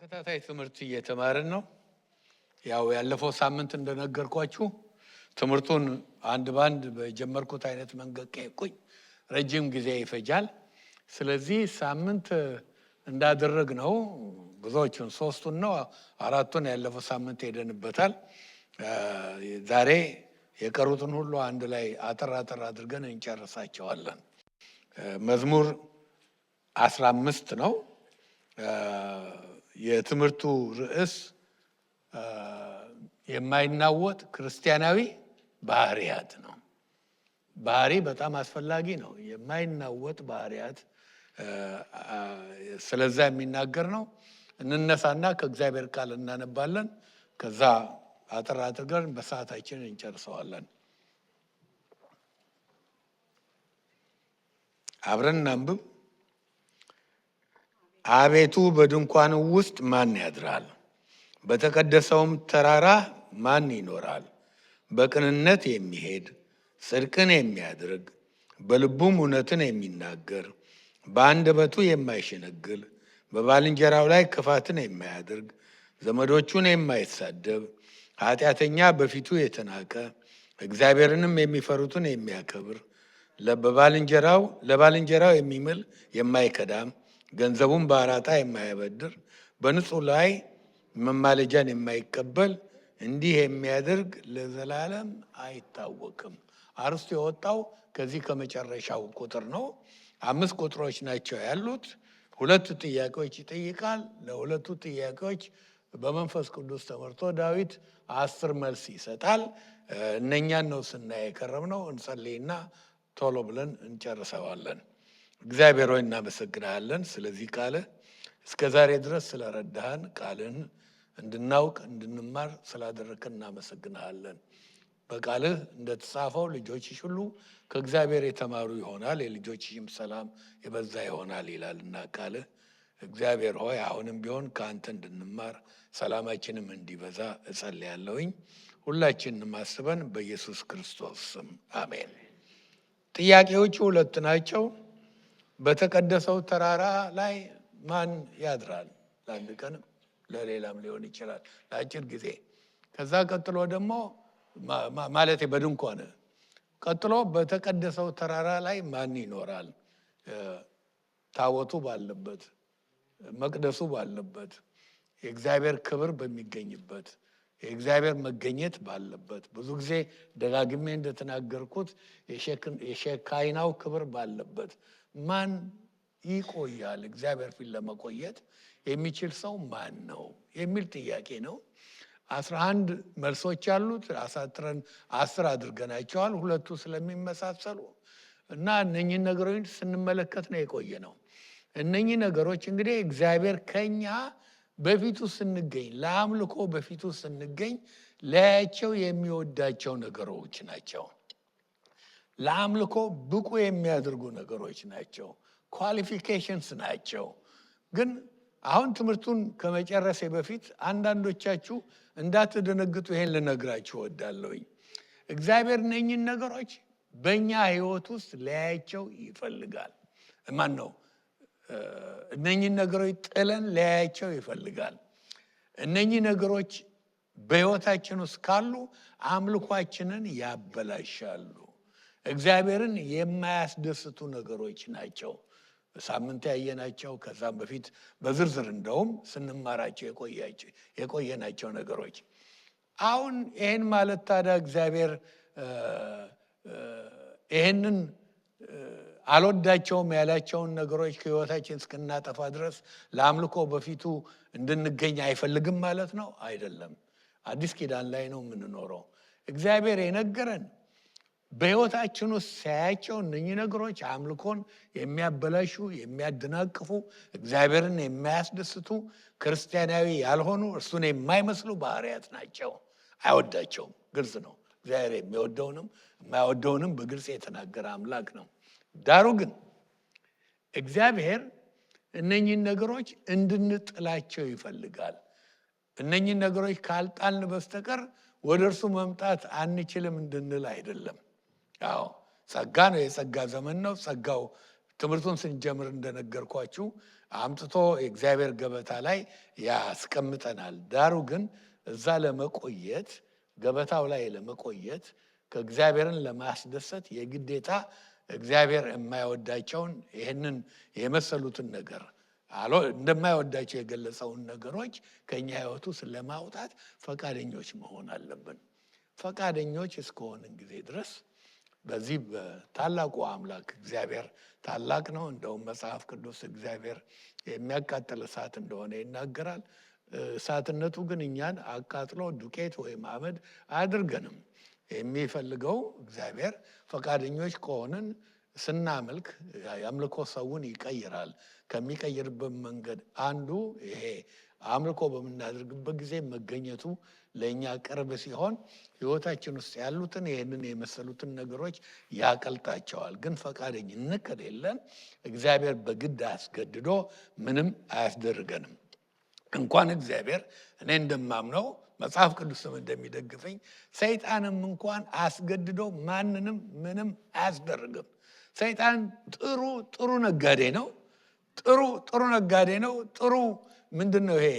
ተከታታይ ትምህርት እየተማርን ነው። ያው ያለፈው ሳምንት እንደነገርኳችሁ ትምህርቱን አንድ ባንድ በጀመርኩት አይነት መንገድ ከቆይ ረጅም ጊዜ ይፈጃል። ስለዚህ ሳምንት እንዳደረግነው ብዙዎቹን ሶስቱን ነው አራቱን ያለፈው ሳምንት ሄደንበታል። ዛሬ የቀሩትን ሁሉ አንድ ላይ አጠር አድርገን እንጨርሳቸዋለን። መዝሙር 15 ነው። የትምህርቱ ርዕስ የማይናወጥ ክርስቲያናዊ ባህሪያት ነው። ባህሪ በጣም አስፈላጊ ነው። የማይናወጥ ባህሪያት ስለዛ የሚናገር ነው። እንነሳና ከእግዚአብሔር ቃል እናነባለን። ከዛ አጠር አድርገን በሰዓታችን እንጨርሰዋለን። አብረን እናንብብ። አቤቱ በድንኳን ውስጥ ማን ያድራል? በተቀደሰውም ተራራ ማን ይኖራል? በቅንነት የሚሄድ ጽድቅን የሚያደርግ በልቡም እውነትን የሚናገር በአንደበቱ የማይሸነግል በባልንጀራው ላይ ክፋትን የማያደርግ ዘመዶቹን የማይሳደብ ኃጢአተኛ በፊቱ የተናቀ እግዚአብሔርንም የሚፈሩትን የሚያከብር ለባልንጀራው የሚምል የማይከዳም ገንዘቡን በአራጣ የማያበድር በንጹህ ላይ መማለጃን የማይቀበል እንዲህ የሚያደርግ ለዘላለም አይታወቅም። አርስቱ የወጣው ከዚህ ከመጨረሻው ቁጥር ነው። 5 ቁጥሮች ናቸው ያሉት። 2 ጥያቄዎች ይጠይቃል። ለሁለቱ ጥያቄዎች በመንፈስ ቅዱስ ተመርቶ ዳዊት 10 መልስ ይሰጣል። እነኛን ነው ስናይ የከረምነው። እንጸልይና ቶሎ ብለን እንጨርሰዋለን። እግዚአብሔር ሆይ እናመሰግናለን ስለዚህ ቃልህ እስከ ዛሬ ድረስ ስለረዳህን ቃልህን እንድናውቅ እንድንማር ስላደረግን እናመሰግናለን። በቃልህ እንደተጻፈው ልጆችሽ ሁሉ ከእግዚአብሔር የተማሩ ይሆናል የልጆችሽም ሰላም የበዛ ይሆናል ይላልና ቃልህ እግዚአብሔር ሆይ አሁንም ቢሆን ከአንተ እንድንማር ሰላማችንም እንዲበዛ እጸልያለሁኝ። ሁላችንም አስበን በኢየሱስ ክርስቶስ ስም አሜን። ጥያቄዎቹ 2 ናቸው። በተቀደሰው ተራራ ላይ ማን ያድራል? ለአንድ ቀንም ለሌላም ሊሆን ይችላል ለአጭር ጊዜ። ከዛ ቀጥሎ ደግሞ ማለት በድንኳን ቀጥሎ በተቀደሰው ተራራ ላይ ማን ይኖራል? ታቦቱ ባለበት፣ መቅደሱ ባለበት፣ የእግዚአብሔር ክብር በሚገኝበት፣ የእግዚአብሔር መገኘት ባለበት፣ ብዙ ጊዜ ደጋግሜ እንደተናገርኩት የሸካይናው ክብር ባለበት ማን ይቆያል? እግዚአብሔር ፊት ለመቆየት የሚችል ሰው ማን ነው የሚል ጥያቄ ነው። 11 መልሶች አሉት። አሳጥረን 10 አድርገናቸዋል 2ቱ ስለሚመሳሰሉ እና እነኚህን ነገሮች ስንመለከት ነው የቆየ ነው። እነኚህ ነገሮች እንግዲህ እግዚአብሔር ከኛ በፊቱ ስንገኝ ለአምልኮ በፊቱ ስንገኝ ላያቸው የሚወዳቸው ነገሮች ናቸው። ለአምልኮ ብቁ የሚያደርጉ ነገሮች ናቸው። ኳሊፊኬሽንስ ናቸው። ግን አሁን ትምህርቱን ከመጨረሴ በፊት አንዳንዶቻችሁ እንዳትደነግጡ ይሄን ልነግራችሁ እወዳለሁኝ። እግዚአብሔር እነኚህን ነገሮች በእኛ ሕይወት ውስጥ ሊያያቸው ይፈልጋል። ማን ነው? እነኚህን ነገሮች ጥለን ሊያያቸው ይፈልጋል። እነኚህ ነገሮች በሕይወታችን ውስጥ ካሉ አምልኳችንን ያበላሻሉ። እግዚአብሔርን የማያስደስቱ ነገሮች ናቸው። ሳምንት ያየናቸው ከዛም በፊት በዝርዝር እንደውም ስንማራቸው የቆየናቸው ነገሮች። አሁን ይህን ማለት ታዲያ እግዚአብሔር ይህንን አልወዳቸውም ያላቸውን ነገሮች ከሕይወታችን እስክናጠፋ ድረስ ለአምልኮ በፊቱ እንድንገኝ አይፈልግም ማለት ነው? አይደለም። አዲስ ኪዳን ላይ ነው የምንኖረው። እግዚአብሔር የነገረን በሕይወታችን ውስጥ ሳያቸው እነኚህ ነገሮች አምልኮን የሚያበላሹ የሚያደናቅፉ እግዚአብሔርን የማያስደስቱ ክርስቲያናዊ ያልሆኑ እርሱን የማይመስሉ ባህሪያት ናቸው። አይወዳቸውም። ግልጽ ነው። እግዚአብሔር የሚወደውንም የማይወደውንም በግልጽ የተናገረ አምላክ ነው። ዳሩ ግን እግዚአብሔር እነኚህን ነገሮች እንድንጥላቸው ይፈልጋል። እነኚህን ነገሮች ካልጣልን በስተቀር ወደ እርሱ መምጣት አንችልም እንድንል አይደለም። አዎ ጸጋ ነው። የጸጋ ዘመን ነው። ጸጋው ትምህርቱን ስንጀምር እንደነገርኳችሁ አምጥቶ የእግዚአብሔር ገበታ ላይ ያስቀምጠናል። ዳሩ ግን እዛ ለመቆየት ገበታው ላይ ለመቆየት ከእግዚአብሔርን ለማስደሰት የግዴታ እግዚአብሔር የማይወዳቸውን ይህንን የመሰሉትን ነገር እንደማይወዳቸው የገለጸውን ነገሮች ከኛ ህይወቱ ስለማውጣት ፈቃደኞች መሆን አለብን። ፈቃደኞች እስከሆንን ጊዜ ድረስ በዚህ በታላቁ አምላክ እግዚአብሔር ታላቅ ነው። እንደውም መጽሐፍ ቅዱስ እግዚአብሔር የሚያቃጥል እሳት እንደሆነ ይናገራል። እሳትነቱ ግን እኛን አቃጥሎ ዱቄት ወይም አመድ አያድርገንም። የሚፈልገው እግዚአብሔር ፈቃደኞች ከሆንን ስናመልክ የአምልኮ ሰውን ይቀይራል። ከሚቀይርበት መንገድ አንዱ ይሄ አምልኮ በምናደርግበት ጊዜ መገኘቱ ለእኛ ቅርብ ሲሆን ህይወታችን ውስጥ ያሉትን ይህንን የመሰሉትን ነገሮች ያቀልጣቸዋል። ግን ፈቃደኝነት ከሌለን እግዚአብሔር በግድ አስገድዶ ምንም አያስደርገንም። እንኳን እግዚአብሔር እኔ እንደማምነው መጽሐፍ ቅዱስም እንደሚደግፈኝ ሰይጣንም እንኳን አስገድዶ ማንንም ምንም አያስደርግም። ሰይጣን ጥሩ ነጋዴ ነው። ጥሩ ነጋዴ ነው። ጥሩ ምንድነው ይሄ?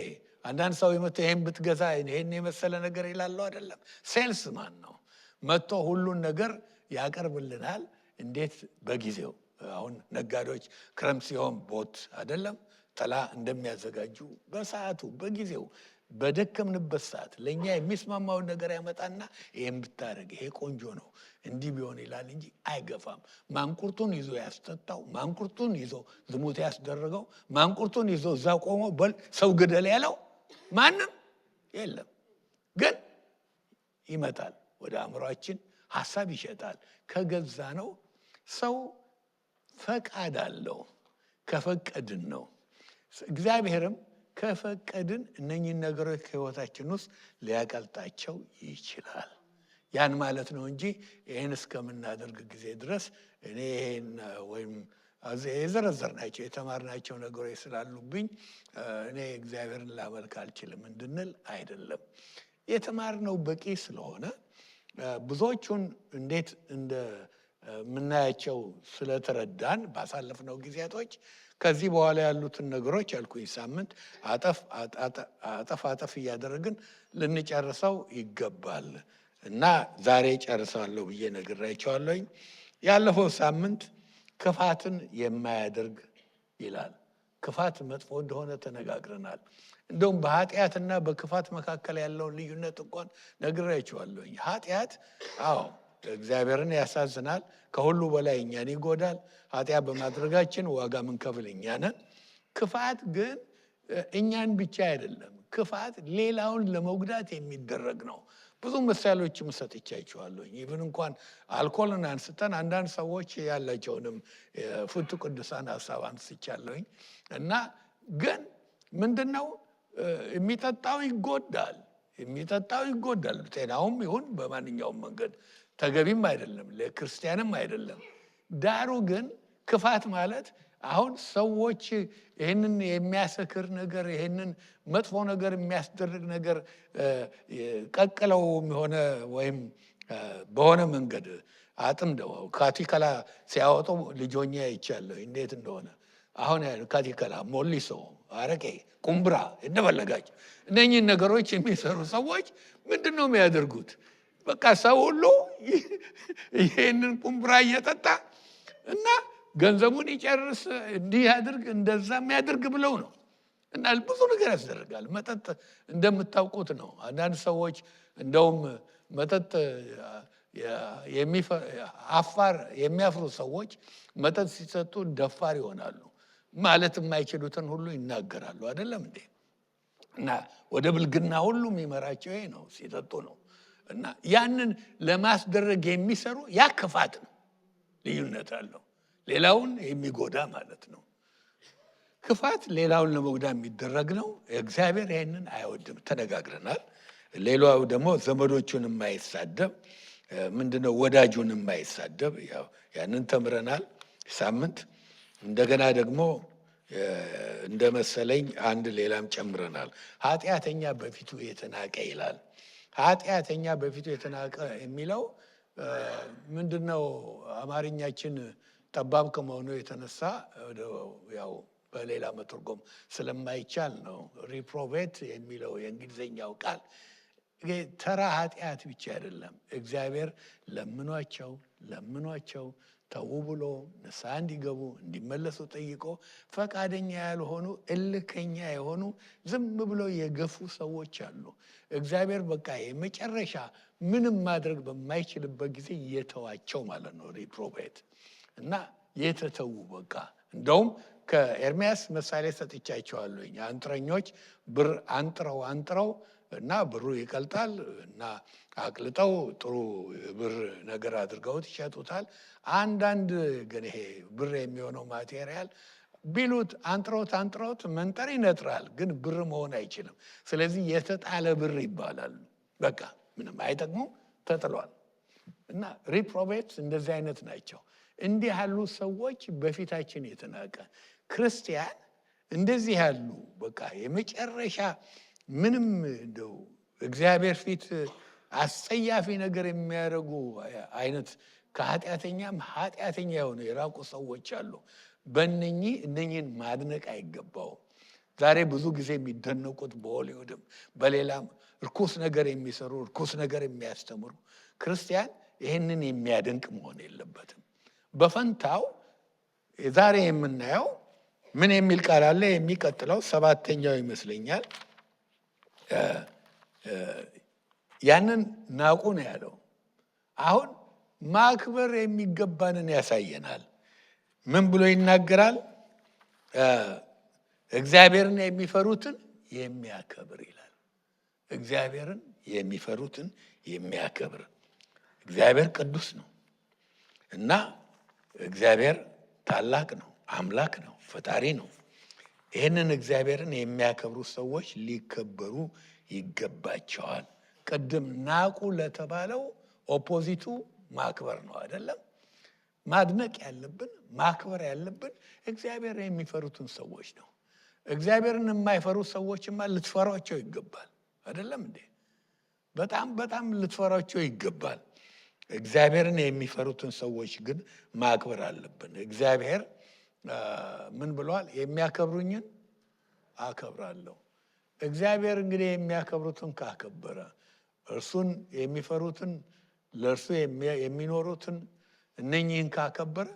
አንዳንድ ሰው የመጥቶ ይሄን ብትገዛ ይሄን የመሰለ ነገር ይላል አይደለም። ሴልስ ማን ነው መጥቶ ሁሉን ነገር ያቀርብልናል። እንዴት በጊዜው አሁን ነጋዴዎች ክረምት ሲሆን ቦት አይደለም ጥላ እንደሚያዘጋጁ በሰዓቱ በጊዜው በደከምንበት ሰዓት ለኛ የሚስማማውን ነገር ያመጣና ይሄን ብታረግ ይሄ ቆንጆ ነው እንዲህ ቢሆን ይላል እንጂ አይገፋም። ማንቁርቱን ይዞ ያስጠጣው፣ ማንቁርቱን ይዞ ዝሙት ያስደረገው፣ ማንቁርቱን ይዞ እዛ ቆሞ በል ሰው ግደል ያለው ማንም የለም። ግን ይመጣል ወደ አእምሯችን ሐሳብ ይሸጣል። ከገዛ ነው ሰው ፈቃድ አለው። ከፈቀድን ነው። እግዚአብሔርም ከፈቀድን እነኚህ ነገሮች ከህይወታችን ውስጥ ሊያቀልጣቸው ይችላል። ያን ማለት ነው እንጂ ይህን እስከምናደርግ ጊዜ ድረስ እኔ ይሄን ወይም የዘረዘርናቸው የተማርናቸው ነገሮች ስላሉብኝ እኔ እግዚአብሔርን ላመልክ አልችልም እንድንል አይደለም። የተማርነው በቂ ስለሆነ ብዙዎቹን እንዴት እንደምናያቸው ስለተረዳን ባሳለፍነው ጊዜያቶች ከዚህ በኋላ ያሉትን ነገሮች ያልኩኝ ሳምንት አጠፍ እያደረግን ልንጨርሰው ይገባል እና ዛሬ ጨርሳለሁ ብዬ ነግራቸዋለሁኝ። ያለፈው ሳምንት ክፋትን የማያደርግ ይላል። ክፋት መጥፎ እንደሆነ ተነጋግረናል። እንደውም በኃጢአትና በክፋት መካከል ያለውን ልዩነት እንኳን ነግራቸዋለሁኝ። ኃጢአት እግዚአብሔርን ያሳዝናል፣ ከሁሉ በላይ እኛን ይጎዳል። ኃጢአት በማድረጋችን ዋጋ ምንከፍል እኛ ነን። ክፋት ግን እኛን ብቻ አይደለም። ክፋት ሌላውን ለመጉዳት የሚደረግ ነው። ብዙ ምሳሌዎችም ሰጥቻችኋለሁ። ይህን እንኳን አልኮልን አንስተን አንዳንድ ሰዎች ያላቸውንም ፍቱ ቅዱሳን ሀሳብ አንስቻለሁኝ እና ግን ምንድነው የሚጠጣው ይጎዳል። ጤናውም ይሁን በማንኛውም መንገድ ተገቢም አይደለም፣ ለክርስቲያንም አይደለም። ዳሩ ግን ክፋት ማለት አሁን ሰዎች ይህንን የሚያሰክር ነገር ይህንን መጥፎ ነገር የሚያስደርግ ነገር ቀቅለው ሆነ ወይም በሆነ መንገድ አጥምደው ካቲከላ ሲያወጡ ልጆኛ ይቻለሁ እንዴት እንደሆነ አሁን ካቲከላ፣ ሞሊሶ፣ አረቄ፣ ቁምብራ እንደፈለጋቸው እነኚህን ነገሮች የሚሰሩ ሰዎች ምንድን ነው የሚያደርጉት? በቃ ሰው ሁሉ ይሄንን ቁምብራ እየጠጣ እና ገንዘቡን ይጨርስ እንዲህ ያድርግ እንደዛ የሚያደርግ ብለው ነው። እና ብዙ ነገር ያስደርጋል። መጠጥ እንደምታውቁት ነው። አንዳንድ ሰዎች እንደውም መጠጥ የሚያፍሩ ሰዎች መጠጥ ሲጠጡ ደፋር ይሆናሉ። ማለት የማይችሉትን ሁሉ ይናገራሉ። አይደለም እንዴ? እና ወደ ብልግና ሁሉ የሚመራቸው ይሄ ነው፣ ሲጠጡ ነው። እና ያንን ለማስደረግ የሚሰሩ ያ ክፋት ነው። ልዩነት አለው። ሌላውን የሚጎዳ ማለት ነው። ክፋት ሌላውን ለመጉዳ የሚደረግ ነው። እግዚአብሔር ይሄንን አይወድም። ተነጋግረናል። ሌላው ደግሞ ዘመዶቹን የማይሳደብ ምንድነው? ወዳጁን የማይሳደብ ያንን ተምረናል ሳምንት። እንደገና ደግሞ እንደመሰለኝ አንድ ሌላም ጨምረናል። ኃጢአተኛ በፊቱ የተናቀ ይላል። ኃጢአተኛ በፊቱ የተናቀ የሚለው ምንድነው? አማርኛችን ጠባብ ከመሆኑ የተነሳ ያው በሌላ መተርጎም ስለማይቻል ነው። ሪፕሮቤት የሚለው የእንግሊዝኛው ቃል ተራ ኃጢአት ብቻ አይደለም። እግዚአብሔር ለምኗቸው ተው ብሎ ንስሐ እንዲገቡ እንዲመለሱ ጠይቆ ፈቃደኛ ያልሆኑ እልከኛ የሆኑ ዝም ብለው የገፉ ሰዎች አሉ። እግዚአብሔር በቃ የመጨረሻ ምንም ማድረግ በማይችልበት ጊዜ የተዋቸው ማለት ነው ሪፕሮቤት እና የተተዉ በቃ እንደውም ከኤርምያስ ምሳሌ ሰጥቻቸዋለሁኝ። አንጥረኞች ብር አንጥረው እና ብሩ ይቀልጣል እና አቅልጠው ጥሩ ብር ነገር አድርገውት ይሸጡታል። አንዳንድ ግን ይሄ ብር የሚሆነው ማቴሪያል ቢሉት አንጥረውት መንጠር ይነጥራል፣ ግን ብር መሆን አይችልም። ስለዚህ የተጣለ ብር ይባላል። በቃ ምንም አይጠቅሙ፣ ተጥሏል። እና ሪፕሮቤት እንደዚህ አይነት ናቸው። እንዲህ ያሉ ሰዎች በፊታችን የተናቀ ክርስቲያን እንደዚህ ያሉ በቃ የመጨረሻ ምንም እንደው እግዚአብሔር ፊት አስጸያፊ ነገር የሚያደርጉ አይነት ከኃጢአተኛም ኃጢአተኛ የሆኑ የራቁ ሰዎች አሉ። እነኝህን ማድነቅ አይገባውም። ዛሬ ብዙ ጊዜ የሚደነቁት በሆሊውድም በሌላም እርኩስ ነገር የሚሰሩ እርኩስ ነገር የሚያስተምሩ ክርስቲያን ይህንን የሚያደንቅ መሆን የለበትም። በፈንታው ዛሬ የምናየው ምን የሚል ቃል አለ? የሚቀጥለው 7ኛው ይመስለኛል። ያንን ናቁ ነው ያለው። አሁን ማክበር የሚገባንን ያሳየናል። ምን ብሎ ይናገራል? እግዚአብሔርን የሚፈሩትን የሚያከብር ይላል። እግዚአብሔርን የሚፈሩትን የሚያከብር። እግዚአብሔር ቅዱስ ነው እና እግዚአብሔር ታላቅ ነው፣ አምላክ ነው፣ ፈጣሪ ነው። ይህንን እግዚአብሔርን የሚያከብሩ ሰዎች ሊከበሩ ይገባቸዋል። ቅድም ናቁ ለተባለው ኦፖዚቱ ማክበር ነው አይደለም? ማድነቅ ያለብን ማክበር ያለብን እግዚአብሔር የሚፈሩትን ሰዎች ነው። እግዚአብሔርን የማይፈሩ ሰዎችማ ልትፈሯቸው ይገባል አይደለም እንዴ? በጣም ልትፈሯቸው ይገባል። እግዚአብሔርን የሚፈሩትን ሰዎች ግን ማክበር አለብን። እግዚአብሔር ምን ብሏል? የሚያከብሩኝን አከብራለሁ። እግዚአብሔር እንግዲህ የሚያከብሩትን ካከበረ፣ እርሱን የሚፈሩትን ለእርሱ የሚኖሩትን እነኚህን ካከበረ፣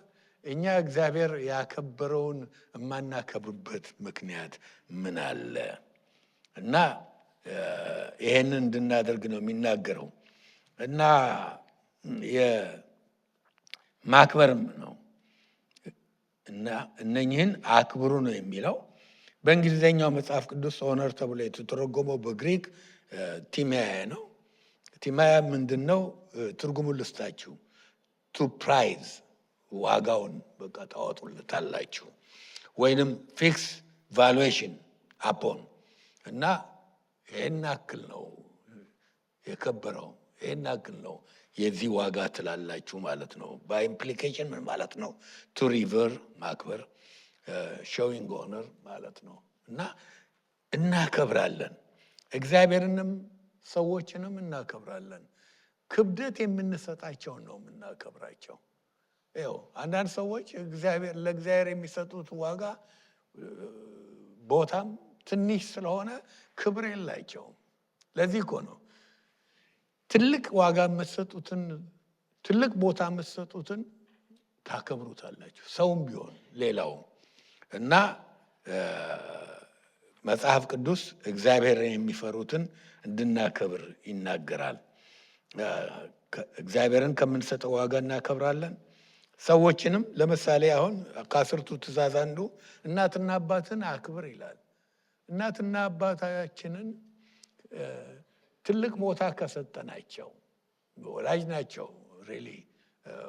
እኛ እግዚአብሔር ያከበረውን የማናከብርበት ምክንያት ምን አለ? እና ይሄንን እንድናደርግ ነው የሚናገረው እና የማክበርም ነው እና እነኚህን አክብሩ ነው የሚለው። በእንግሊዝኛው መጽሐፍ ቅዱስ ኦነር ተብሎ የተተረጎመው በግሪክ ቲማያ ነው። ቲማያ ምንድን ነው? ትርጉሙን ልስጣችሁ። ቱ ፕራይዝ፣ ዋጋውን በቃ ታወጡለታላችሁ፣ ወይንም ፊክስ ቫሉዌሽን አፖን እና ይህን ያክል ነው የከበረው፣ ይህን ያክል ነው የዚህ ዋጋ ትላላችሁ ማለት ነው። በኢምፕሊኬሽን ምን ማለት ነው? ቱ ሪቨር ማክበር፣ ሾዊንግ ኦነር ማለት ነው። እና እናከብራለን፣ እግዚአብሔርንም ሰዎችንም እናከብራለን። ክብደት የምንሰጣቸውን ነው የምናከብራቸው። ይኸው አንዳንድ ሰዎች ለእግዚአብሔር የሚሰጡት ዋጋ ቦታም ትንሽ ስለሆነ ክብር የላቸውም። ለዚህ እኮ ነው ትልቅ ዋጋ የምትሰጡትን፣ ትልቅ ቦታ የምትሰጡትን ታከብሩታላችሁ፣ ሰውም ቢሆን ሌላውም። እና መጽሐፍ ቅዱስ እግዚአብሔርን የሚፈሩትን እንድናከብር ይናገራል። እግዚአብሔርን ከምንሰጠው ዋጋ እናከብራለን። ሰዎችንም ለምሳሌ አሁን ከ10ቱ ትእዛዝ አንዱ እናትና አባትን አክብር ይላል። እናትና አባታችንን ትልቅ ቦታ ከሰጠናቸው፣ ወላጅ ናቸው። ሪሊ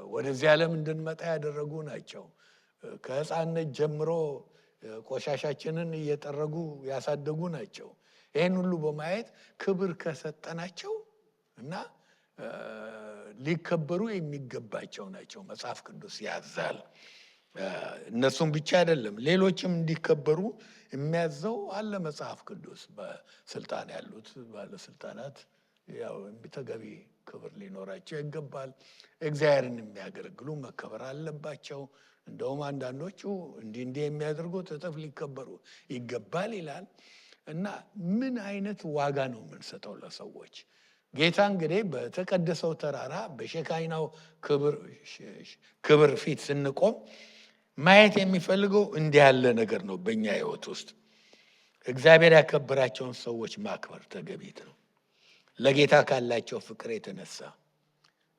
ወደዚህ ዓለም እንድንመጣ ያደረጉ ናቸው። ከሕፃንነት ጀምሮ ቆሻሻችንን እየጠረጉ ያሳደጉ ናቸው። ይህን ሁሉ በማየት ክብር ከሰጠናቸው እና ሊከበሩ የሚገባቸው ናቸው። መጽሐፍ ቅዱስ ያዛል። እነሱም ብቻ አይደለም፣ ሌሎችም እንዲከበሩ የሚያዘው አለ መጽሐፍ ቅዱስ። በስልጣን ያሉት ባለስልጣናት ያው ተገቢ ክብር ሊኖራቸው ይገባል። እግዚአብሔርን የሚያገለግሉ መከበር አለባቸው። እንደውም አንዳንዶቹ እንዲህ የሚያደርጉት እጥፍ ሊከበሩ ይገባል ይላል። እና ምን አይነት ዋጋ ነው የምንሰጠው ለሰዎች? ጌታ እንግዲህ በተቀደሰው ተራራ በሸካይናው ክብር ፊት ስንቆም ማየት የሚፈልገው እንዲህ ያለ ነገር ነው። በእኛ ህይወት ውስጥ እግዚአብሔር ያከበራቸውን ሰዎች ማክበር ተገቢት ነው። ለጌታ ካላቸው ፍቅር የተነሳ፣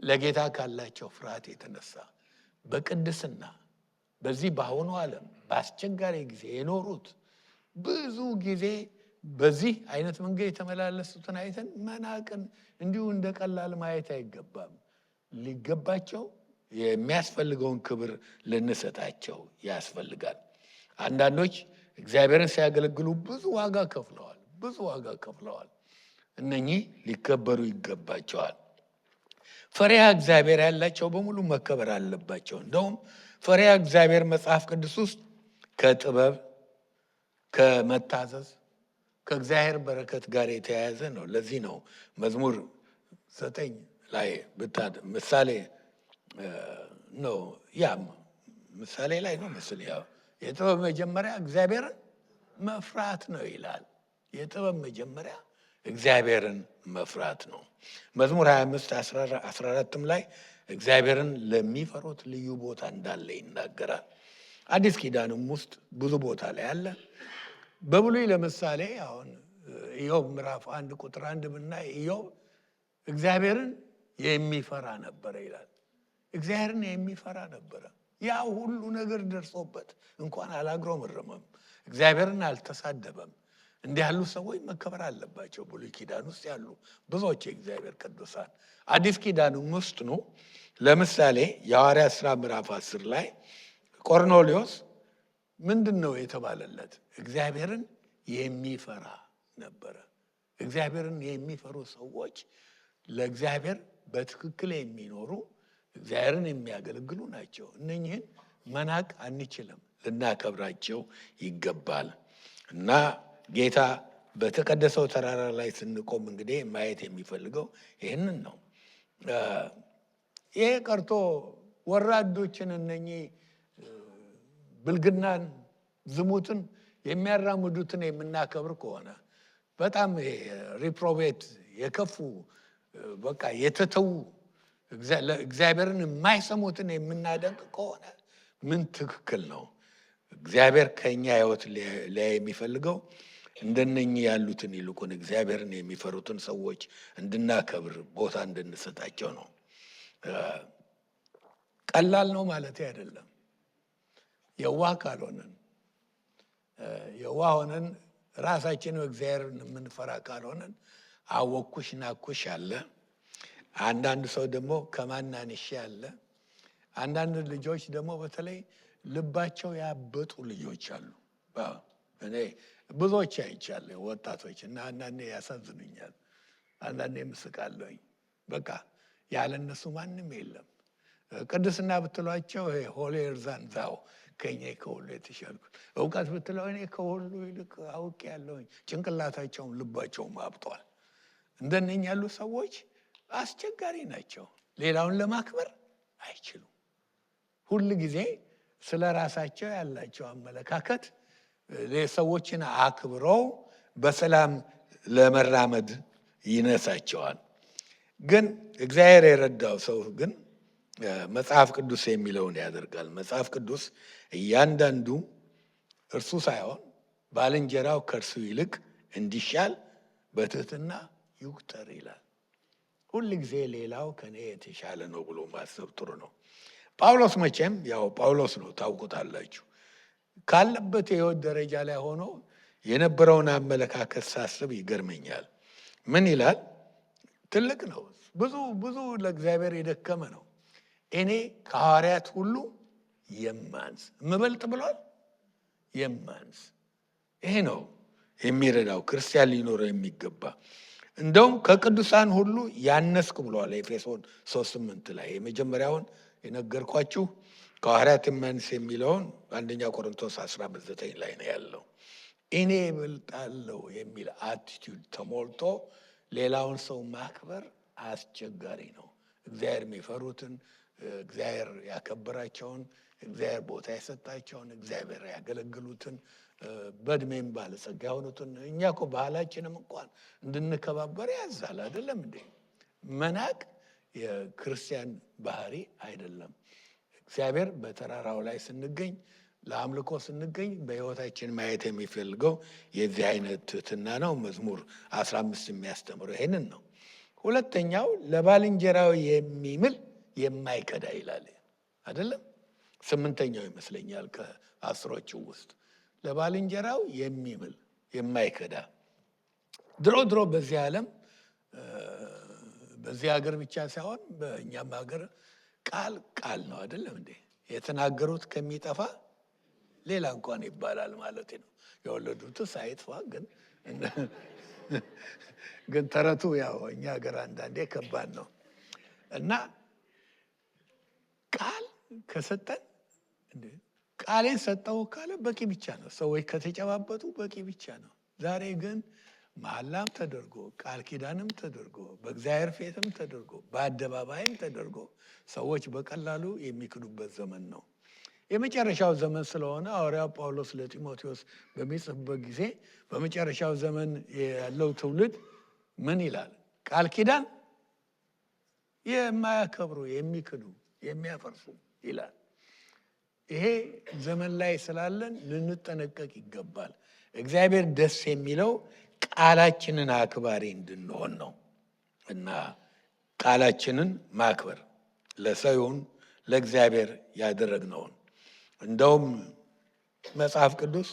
ለጌታ ካላቸው ፍርሃት የተነሳ በቅድስና በዚህ በአሁኑ ዓለም በአስቸጋሪ ጊዜ የኖሩት ብዙ ጊዜ በዚህ አይነት መንገድ የተመላለሱትን አይተን መናቅን እንዲሁ እንደ ቀላል ማየት አይገባም። ሊገባቸው የሚያስፈልገውን ክብር ልንሰጣቸው ያስፈልጋል። አንዳንዶች እግዚአብሔርን ሲያገለግሉ ብዙ ዋጋ ከፍለዋል። እነኚህ ሊከበሩ ይገባቸዋል። ፈሪሃ እግዚአብሔር ያላቸው በሙሉ መከበር አለባቸው። እንደውም ፈሪሃ እግዚአብሔር መጽሐፍ ቅዱስ ውስጥ ከጥበብ፣ ከመታዘዝ፣ ከእግዚአብሔር በረከት ጋር የተያያዘ ነው። ለዚህ ነው መዝሙር 9 ላይ ምሳሌ ነው ምሳሌ ላይ ነው ምስል የጥበብ መጀመሪያ እግዚአብሔርን መፍራት ነው ይላል። የጥበብ መጀመሪያ እግዚአብሔርን መፍራት ነው። መዝሙር 25:14 ላይ እግዚአብሔርን ለሚፈሩት ልዩ ቦታ እንዳለ ይናገራል። አዲስ ኪዳንም ውስጥ ብዙ ቦታ ላይ አለ። በብሉይ ለምሳሌ አሁን ኢዮብ ምዕራፍ 1:1 ብናይ ኢዮብ እግዚአብሔርን የሚፈራ ነበረ ይላል። እግዚአብሔርን የሚፈራ ነበረ። ያ ሁሉ ነገር ደርሶበት እንኳን አላግሮመረመም፣ እግዚአብሔርን አልተሳደበም። እንዲህ ያሉ ሰዎች መከበር አለባቸው። ብሉይ ኪዳን ውስጥ ያሉ ብዙዎች የእግዚአብሔር ቅዱሳን። አዲስ ኪዳንም ውስጥ ነው። ለምሳሌ የሐዋርያት ሥራ ምዕራፍ 10 ላይ ቆርኔሌዎስ ምንድን ነው የተባለለት? እግዚአብሔርን የሚፈራ ነበረ። እግዚአብሔርን የሚፈሩ ሰዎች ለእግዚአብሔር በትክክል የሚኖሩ እግዚአብሔርን የሚያገለግሉ ናቸው። እነኚህን መናቅ አንችልም፣ ልናከብራቸው ይገባል። እና ጌታ በተቀደሰው ተራራ ላይ ስንቆም እንግዲህ ማየት የሚፈልገው ይህንን ነው። ይሄ ቀርቶ ወራዶችን እነኚህ ብልግናን፣ ዝሙትን የሚያራምዱትን የምናከብር ከሆነ በጣም ሪፕሮቤት የከፉ በቃ የተተዉ እግዚአብሔርን የማይሰሙትን የምናደንቅ ከሆነ ምን ትክክል ነው? እግዚአብሔር ከኛ ህይወት ላይ የሚፈልገው እንደነኚህ ያሉትን ይልቁን እግዚአብሔርን የሚፈሩትን ሰዎች እንድናከብር ቦታ እንድንሰጣቸው ነው። ቀላል ነው ማለት አይደለም። የዋህ ካልሆነን የዋህ ሆነን ራሳችን እግዚአብሔርን የምንፈራ ካልሆነን አወኩሽ ናኩሽ አለ። አንዳንድ ሰው ደግሞ ከማናንሽ አለ። አንዳንድ ልጆች ደግሞ በተለይ ልባቸው ያበጡ ልጆች አሉ። እኔ ብዙዎች አይቻለሁ ወጣቶች፣ እና አንዳንዴ ያሳዝኑኛል፣ አንዳንዴ ምስቃለሁኝ። በቃ ያለ እነሱ ማንም የለም። ቅድስና ብትሏቸው ሆሌር ዛንዛው ከኛ ከሁሉ የተሻልኩ፣ እውቀት ብትለው እኔ ከሁሉ ይልቅ አውቅ ያለሁኝ፣ ጭንቅላታቸውም ልባቸውም አብጧል። እንደነኛ ያሉ ሰዎች አስቸጋሪ ናቸው። ሌላውን ለማክበር አይችሉም። ሁል ጊዜ ስለ ራሳቸው ያላቸው አመለካከት ሰዎችን አክብረው በሰላም ለመራመድ ይነሳቸዋል። ግን እግዚአብሔር የረዳው ሰው ግን መጽሐፍ ቅዱስ የሚለውን ያደርጋል። መጽሐፍ ቅዱስ እያንዳንዱ እርሱ ሳይሆን ባልንጀራው ከእርሱ ይልቅ እንዲሻል በትህትና ይቁጠር ይላል። ሁል ጊዜ ሌላው ከኔ የተሻለ ነው ብሎ ማሰብ ጥሩ ነው። ጳውሎስ መቼም ያው ጳውሎስ ነው፣ ታውቁታላችሁ። ካለበት የህይወት ደረጃ ላይ ሆኖ የነበረውን አመለካከት ሳስብ ይገርመኛል። ምን ይላል? ትልቅ ነው፣ ብዙ ለእግዚአብሔር የደከመ ነው። እኔ ከሐዋርያት ሁሉ የማንስ የምበልጥ ብሏል። የማንስ ይሄ ነው የሚረዳው ክርስቲያን ሊኖረው የሚገባ። እንደውም ከቅዱሳን ሁሉ ያነስኩ ብሏል ኤፌሶን 3:8 ላይ። የመጀመሪያውን የነገርኳችሁ ከሐዋርያት የማንስ የሚለውን በአንደኛ ቆሮንቶስ 15:9 ላይ ነው ያለው። እኔ እበልጣለሁ የሚል አቲቲዩድ ተሞልቶ ሌላውን ሰው ማክበር አስቸጋሪ ነው። እግዚአብሔር የሚፈሩትን እግዚአብሔር ያከበራቸውን እግዚአብሔር ቦታ የሰጣቸውን እግዚአብሔር ያገለግሉትን በእድሜም ባለጸጋ የሆኑትን እኛ እኮ ባህላችንም እንኳን እንድንከባበር ያዛል አይደለም እንዴ? መናቅ የክርስቲያን ባህሪ አይደለም። እግዚአብሔር በተራራው ላይ ስንገኝ ለአምልኮ ስንገኝ በሕይወታችን ማየት የሚፈልገው የዚህ አይነት ትሕትና ነው። መዝሙር 15 የሚያስተምረው ይሄንን ነው። ሁለተኛው ለባልንጀራው የሚምል የማይከዳ ይላል አይደለም? 8ኛው ይመስለኛል ከ10ዎቹ ውስጥ ለባልንጀራው የሚምል የማይከዳ። ድሮ በዚህ ዓለም በዚህ ሀገር ብቻ ሳይሆን በእኛም ሀገር ቃል ነው አይደለም እንዴ? የተናገሩት ከሚጠፋ ሌላ እንኳን ይባላል ማለት ነው። የወለዱትስ አይጥፋ፣ ግን ተረቱ ያው እኛ ሀገር አንዳንዴ ከባድ ነው እና ቃል ከሰጠን ቃሌን ሰጠው ካለ በቂ ብቻ ነው። ሰዎች ከተጨባበጡ በቂ ብቻ ነው። ዛሬ ግን መሐላም ተደርጎ ቃል ኪዳንም ተደርጎ በእግዚአብሔር ፊትም ተደርጎ በአደባባይም ተደርጎ ሰዎች በቀላሉ የሚክዱበት ዘመን ነው። የመጨረሻው ዘመን ስለሆነ ሐዋርያው ጳውሎስ ለጢሞቴዎስ በሚጽፍበት ጊዜ በመጨረሻው ዘመን ያለው ትውልድ ምን ይላል? ቃል ኪዳን የማያከብሩ፣ የሚክዱ፣ የሚያፈርሱ ይላል። ይሄ ዘመን ላይ ስላለን ልንጠነቀቅ ይገባል። እግዚአብሔር ደስ የሚለው ቃላችንን አክባሪ እንድንሆን ነው እና ቃላችንን ማክበር ለሰው ይሁን ለእግዚአብሔር ያደረግነውን። እንደውም መጽሐፍ ቅዱስ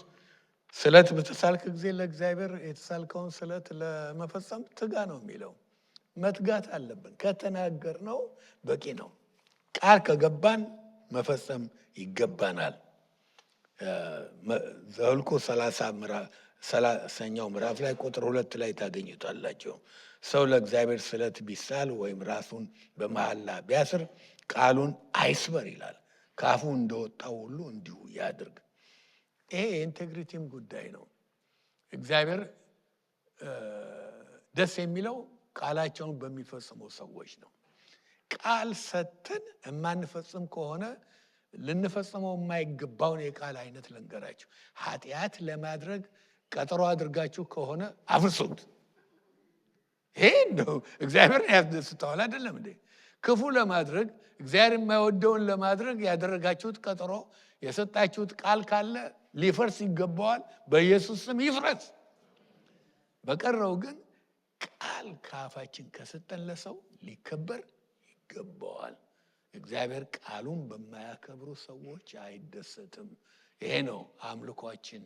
ስለት በተሳልክ ጊዜ ለእግዚአብሔር የተሳልከውን ስለት ለመፈጸም ትጋ ነው የሚለው። መትጋት አለብን። ከተናገርነው በቂ ነው። ቃል ከገባን መፈጸም ይገባናል። ዘኍልቍ 30ኛው ምዕራፍ ላይ ቁጥር 2 ላይ ታገኙታላችሁ። ሰው ለእግዚአብሔር ስለት ቢሳል ወይም ራሱን በመሐላ ቢያስር ቃሉን አይስበር ይላል። ከአፉ እንደወጣው ሁሉ እንዲሁ ያድርግ። ይሄ የኢንቴግሪቲም ጉዳይ ነው። እግዚአብሔር ደስ የሚለው ቃላቸውን በሚፈጽሙ ሰዎች ነው። ቃል ሰጥተን የማንፈጽም ከሆነ ልንፈጽመው የማይገባውን የቃል አይነት ልንገራችሁ። ኃጢአት ለማድረግ ቀጠሮ አድርጋችሁ ከሆነ አፍርሱት። ይሄ እንደው እግዚአብሔርን ያስደስተዋል አይደለም እንዴ? ክፉ ለማድረግ እግዚአብሔር የማይወደውን ለማድረግ ያደረጋችሁት ቀጠሮ የሰጣችሁት ቃል ካለ ሊፈርስ ይገባዋል። በኢየሱስ ስም ይፍረስ። በቀረው ግን ቃል ከአፋችን ከሰጠን ለሰው ሊከበር ይገባዋል። እግዚአብሔር ቃሉን በማያከብሩ ሰዎች አይደሰትም። ይሄ ነው አምልኳችን።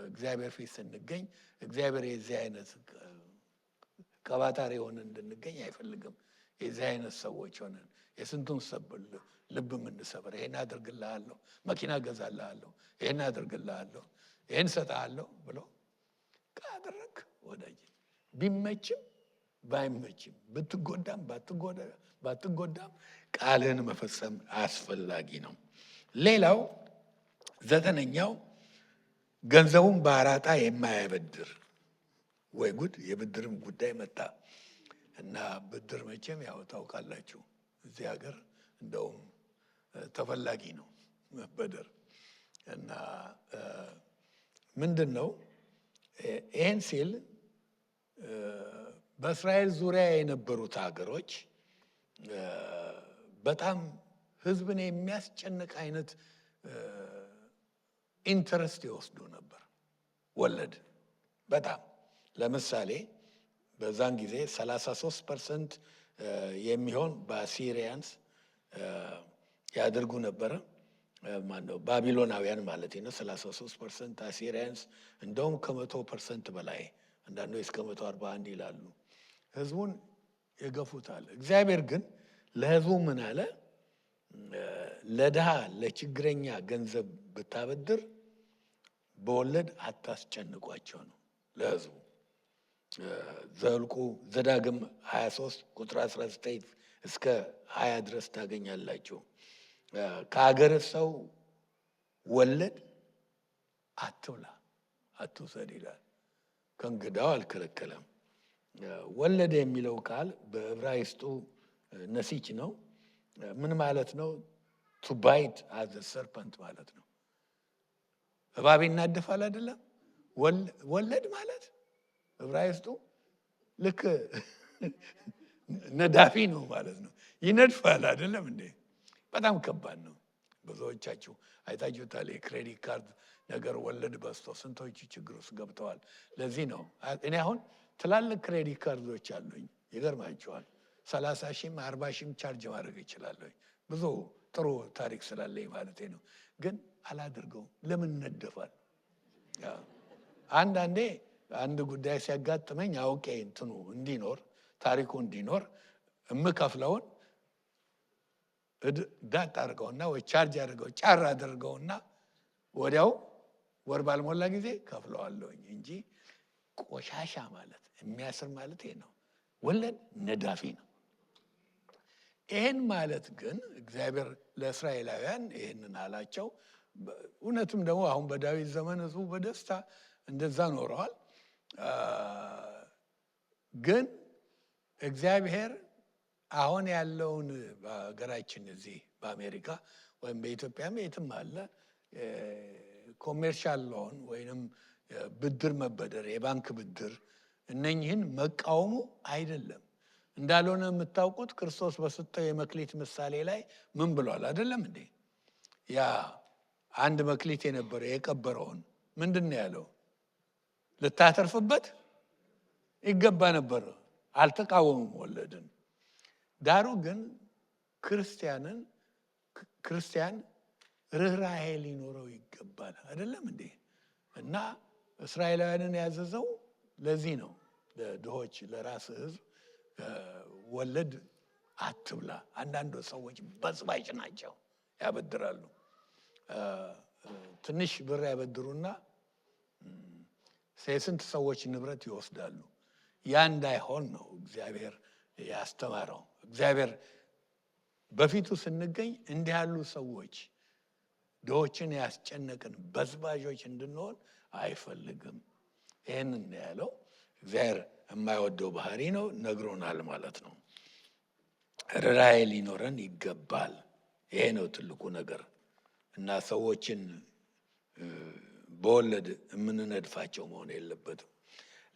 እግዚአብሔር ፊት ስንገኝ እግዚአብሔር የዚህ አይነት ቀባጣሪ ሆነን እንድንገኝ አይፈልግም። የዚህ አይነት ሰዎች ሆነን የስንቱን ሰብል ልብ የምንሰብር፣ ይሄን አድርግልሃለሁ፣ መኪና ገዛልሃለሁ፣ ይሄን አድርግልሃለሁ፣ ይሄን ሰጥሃለሁ ብሎ ካደረግ ወዳጅ ቢመችም ባይመችም ብትጎዳም ባትጎዳም ቃልህን መፈጸም አስፈላጊ ነው። ሌላው 9ኛው ገንዘቡን በአራጣ የማያበድር። ወይ ጉድ! የብድርም ጉዳይ መጣ እና ብድር መቼም ያው ታውቃላችሁ እዚህ ሀገር እንደውም ተፈላጊ ነው መበደር እና ምንድን ነው ይህን ሲል በእስራኤል ዙሪያ የነበሩት ሀገሮች በጣም ህዝብን የሚያስጨንቅ አይነት ኢንተረስት ይወስዱ ነበር፣ ወለድ በጣም ለምሳሌ በዛን ጊዜ 33% የሚሆን በአሲሪያንስ ያደርጉ ነበረ። ማነው ባቢሎናውያን ማለት ነው። 33% አሲሪያንስ እንደውም ከ100% በላይ አንዳንዶች እስከ 141 ይላሉ። ህዝቡን የገፉታል። እግዚአብሔር ግን ለህዝቡ ምን አለ? ለድሃ ለችግረኛ ገንዘብ ብታበድር በወለድ አታስጨንቋቸው ነው ለህዝቡ። ዘዳግም 23 ቁጥር 19 እስከ 20 ድረስ ታገኛላችሁ። ከሀገር ሰው ወለድ አትብላ አትውሰድ ይላል። ከእንግዳው አልከለከለም። ወለድ የሚለው ቃል በዕብራይስጡ ነሲች ነው። ምን ማለት ነው? to bite as the serpent ማለት ነው። እባብ ይናደፋል አይደለም? ወለድ ማለት ዕብራይስጡ ልክ ነዳፊ ነው ማለት ነው። ይነድፋል አይደለም እንዴ? በጣም ከባድ ነው። ብዙዎቻችሁ አይታችሁታል። የክሬዲት ካርድ ነገር ወለድ በዝቶ ስንቶቹ ችግር ውስጥ ገብተዋል። ለዚህ ነው እኔ አሁን ትላልቅ ክሬዲት ካርዶች አሉኝ። ይገርማችኋል 30 ሺህም 40 ሺህም ቻርጅ ማድረግ ይችላለሁ። ብዙ ጥሩ ታሪክ ስላለኝ ማለት ነው። ግን አላደርገውም። ለምን ነደፋል? አንዳንዴ አንድ ጉዳይ ሲያጋጥመኝ አውቄ እንትኑ እንዲኖር ታሪኩ እንዲኖር እምከፍለውን ዳት አድርገውና ወይ ቻርጅ አድርገው ጫር አድርገውና ወዲያው ወር ባልሞላ ጊዜ ከፍለዋለሁኝ እንጂ ቆሻሻ ማለት የሚያስር ማለት ይሄ ነው። ወለድ ነዳፊ ነው። ይሄን ማለት ግን እግዚአብሔር ለእስራኤላውያን ይሄንን አላቸው። እውነትም ደግሞ አሁን በዳዊት ዘመን ህዝቡ በደስታ እንደዛ ኖረዋል። ግን እግዚአብሔር አሁን ያለውን በሀገራችን እዚህ በአሜሪካ ወይም በኢትዮጵያም የትም አለ ኮሜርሻል ሎን ወይንም ብድር መበደር፣ የባንክ ብድር እነኝህን መቃወሙ አይደለም። እንዳልሆነ የምታውቁት ክርስቶስ በሰጠው የመክሊት ምሳሌ ላይ ምን ብሏል? አይደለም እንዴ? ያ አንድ መክሊት የነበረ የቀበረውን ምንድን ነው ያለው? ልታተርፍበት ይገባ ነበር። አልተቃወሙም ወለድን። ዳሩ ግን ክርስቲያን ርኅራኄ ሊኖረው ይገባል። አይደለም እንዴ? እና እስራኤላውያንን ያዘዘው ለዚህ ነው። ለድሆች ለራስ ህዝብ ወለድ አትብላ። አንዳንድ ሰዎች በዝባጭ ናቸው፣ ያበድራሉ። ትንሽ ብር ያበድሩና የስንት ሰዎች ንብረት ይወስዳሉ። ያ እንዳይሆን ነው እግዚአብሔር ያስተማረው። እግዚአብሔር በፊቱ ስንገኝ እንዲህ ያሉ ሰዎች ድሆችን ያስጨነቅን በዝባዦች እንድንሆን አይፈልግም። ይህንን ያለው እግዚአብሔር የማይወደው ባህሪ ነው፣ ነግሮናል ማለት ነው። ርኅራኄ ሊኖረን ይገባል። ይሄ ነው ትልቁ ነገር እና ሰዎችን በወለድ የምንነድፋቸው መሆን የለበትም።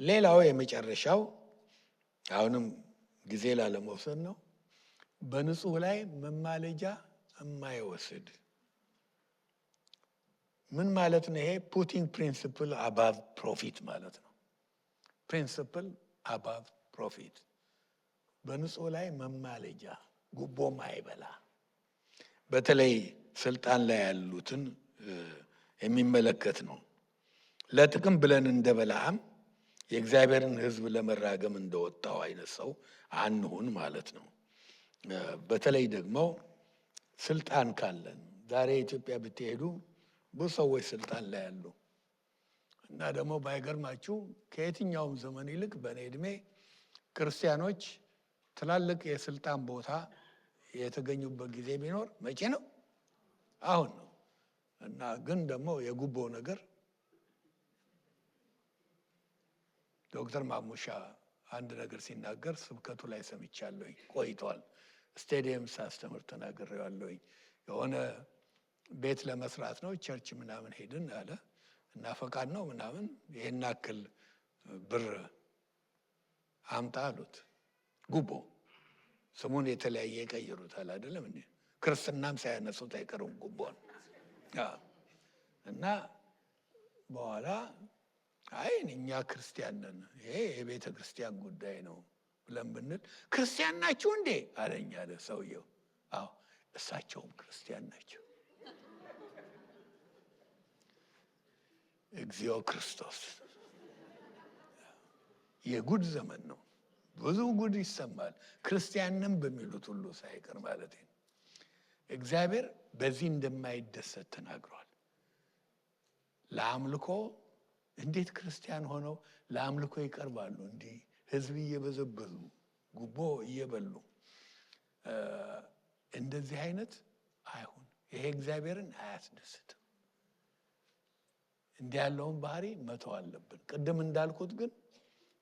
ሌላው የመጨረሻው አሁንም ጊዜ ላለመውሰድ ነው። በንጹህ ላይ መማለጃ የማይወስድ ምን ማለት ነው? ይሄ ፑቲንግ ፕሪንሲፕል አባቭ ፕሮፊት ማለት ነው። ፕሪንሲፕል አባቭ ፕሮፊት፣ በንጹህ ላይ መማለጃ፣ ጉቦ ማይበላ፣ በተለይ ስልጣን ላይ ያሉትን የሚመለከት ነው። ለጥቅም ብለን እንደ በለዓም የእግዚአብሔርን ሕዝብ ለመራገም እንደወጣው አይነት ሰው አንሁን ማለት ነው። በተለይ ደግሞ ስልጣን ካለን ዛሬ ኢትዮጵያ ብትሄዱ ብዙ ሰዎች ስልጣን ላይ ያሉ እና ደግሞ ባይገርማችሁ ከየትኛውም ዘመን ይልቅ በእኔ ዕድሜ ክርስቲያኖች ትላልቅ የስልጣን ቦታ የተገኙበት ጊዜ ቢኖር መቼ ነው? አሁን ነው። እና ግን ደግሞ የጉቦ ነገር ዶክተር ማሙሻ አንድ ነገር ሲናገር ስብከቱ ላይ ሰምቻለሁኝ። ቆይቷል። ስቴዲየም ሳስተምር ተናግሬዋለሁኝ። የሆነ ቤት ለመስራት ነው ቸርች ምናምን ሄድን አለ እና ፈቃድ ነው ምናምን ይሄን ያክል ብር አምጣ አሉት። ጉቦ ስሙን የተለያየ ይቀይሩታል አይደለም እንዴ? ክርስትናም ሳያነሱት አይቀሩም ጉቦን። እና በኋላ አይ እኛ ክርስቲያን ነን፣ ይሄ የቤተ ክርስቲያን ጉዳይ ነው ብለን ብንል ክርስቲያን ናችሁ እንዴ አለኝ አለ ሰውየው። አዎ እሳቸውም ክርስቲያን ናቸው። እግዚኦ ክርስቶስ! የጉድ ዘመን ነው። ብዙ ጉድ ይሰማል። ክርስቲያንም በሚሉት ሁሉ ሳይቀር ማለት ነው። እግዚአብሔር በዚህ እንደማይደሰት ተናግሯል። ለአምልኮ እንዴት ክርስቲያን ሆነው ለአምልኮ ይቀርባሉ? እንዲህ ህዝብ እየበዘበዙ ጉቦ እየበሉ እንደዚህ አይነት አይሁን። ይሄ እግዚአብሔርን አያስደስትም። እንዲህ ያለውን ባህሪ መተው አለብን። ቅድም እንዳልኩት ግን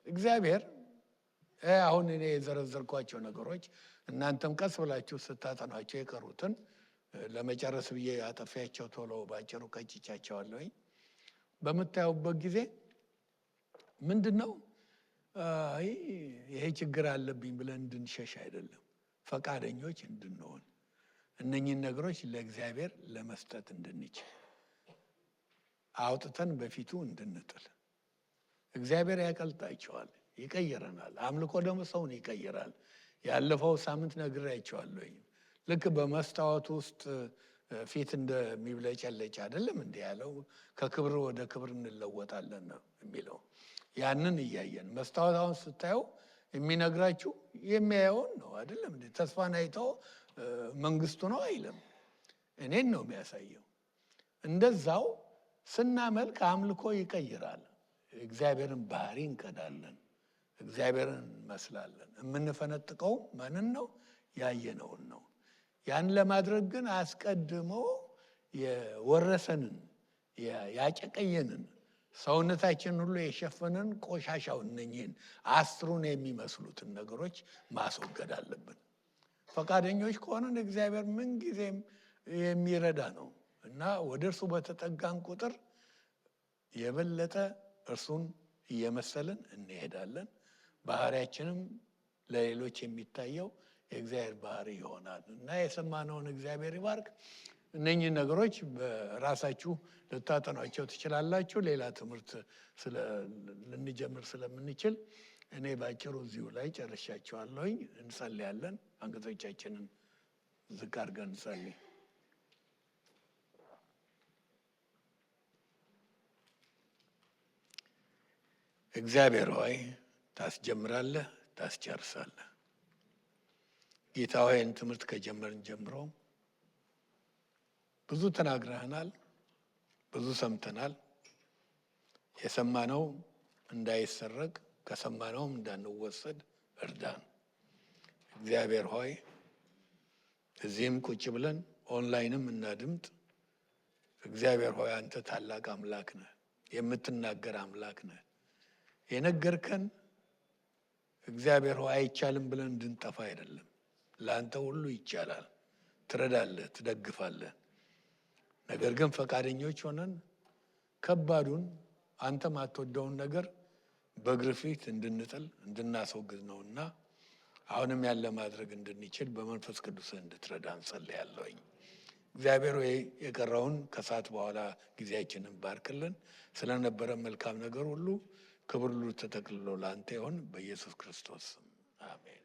እግዚአብሔር አሁን እኔ የዘረዘርኳቸው ነገሮች እናንተም ቀስ ብላችሁ ስታጠኗቸው የቀሩትን ለመጨረስ ብዬ አጠፊያቸው ቶሎ ባጭሩ ቀጭቻቸዋለሁኝ። በምታዩበት ጊዜ ምንድነው ይሄ ችግር አለብኝ ብለን እንድንሸሽ አይደለም፣ ፈቃደኞች እንድንሆን እነኚህን ነገሮች ለእግዚአብሔር ለመስጠት እንድንችል አውጥተን በፊቱ እንድንጥል። እግዚአብሔር ያቀልጣቸዋል፣ ይቀይረናል። አምልኮ ደግሞ ሰውን ይቀይራል። ያለፈው ሳምንት ነግሬያቸዋለሁኝ። ልክ በመስታወት ውስጥ ፊት እንደሚብለጨለጭ አይደለም እንዲህ ያለው፣ ከክብር ወደ ክብር እንለወጣለን ነው የሚለው። ያንን እያየን መስታወት አሁን ስታየው የሚነግራችሁ የሚያየውን ነው አይደለም እንዴ? ተስፋን አይተው መንግስቱ ነው አይልም፣ እኔን ነው የሚያሳየው። እንደዛው ስናመልክ አምልኮ ይቀይራል። እግዚአብሔርን ባህሪ እንቀዳለን፣ እግዚአብሔርን እንመስላለን። የምንፈነጥቀው ማንን ነው? ያየነውን ነው። ያን ለማድረግ ግን አስቀድሞ የወረሰንን ያጨቀየንን ሰውነታችን ሁሉ የሸፈንን ቆሻሻው እነኚህን አስሩን የሚመስሉትን ነገሮች ማስወገድ አለብን። ፈቃደኞች ከሆነን እግዚአብሔር ምንጊዜም የሚረዳ ነው እና ወደ እርሱ በተጠጋን ቁጥር የበለጠ እርሱን እየመሰልን እንሄዳለን። ባህሪያችንም ለሌሎች የሚታየው የእግዚአብሔር ባህሪ ይሆናል እና የሰማነውን እግዚአብሔር ይባርክ። እነኚህ ነገሮች በራሳችሁ ልታጠኗቸው ትችላላችሁ። ሌላ ትምህርት ልንጀምር ስለምንችል እኔ ባጭሩ እዚሁ ላይ ጨርሻቸዋለሁኝ። እንጸልያለን። አንገቶቻችንን ዝቅ አድርገን እንጸልይ። እግዚአብሔር ሆይ ታስጀምራለህ፣ ታስጨርሳለህ። ጌታ ሆይ ትምህርት ከጀመርን ጀምሮ ብዙ ተናግረህናል፣ ብዙ ሰምተናል። የሰማነው እንዳይሰረቅ ከሰማነውም እንዳንወሰድ እርዳን። እግዚአብሔር ሆይ እዚህም ቁጭ ብለን ኦንላይንም እናድምጥ። እግዚአብሔር ሆይ አንተ ታላቅ አምላክ ነህ፣ የምትናገር አምላክ ነህ። የነገርከን እግዚአብሔር ሆይ አይቻልም ብለን እንድንጠፋ አይደለም። ለአንተ ሁሉ ይቻላል፣ ትረዳለህ፣ ትደግፋለህ። ነገር ግን ፈቃደኞች ሆነን ከባዱን አንተ ማትወደውን ነገር በእግር ፊት እንድንጥል እንድናስወግድ ነውና አሁንም ያለ ማድረግ እንድንችል በመንፈስ ቅዱስ እንድትረዳ እንጸልያለሁኝ። እግዚአብሔር ሆይ የቀረውን ከሰዓት በኋላ ጊዜያችንን ባርክልን። ስለነበረ መልካም ነገር ሁሉ ክብር ሁሉ ተጠቅልሎ ለአንተ ይሁን፣ በኢየሱስ ክርስቶስ አሜን።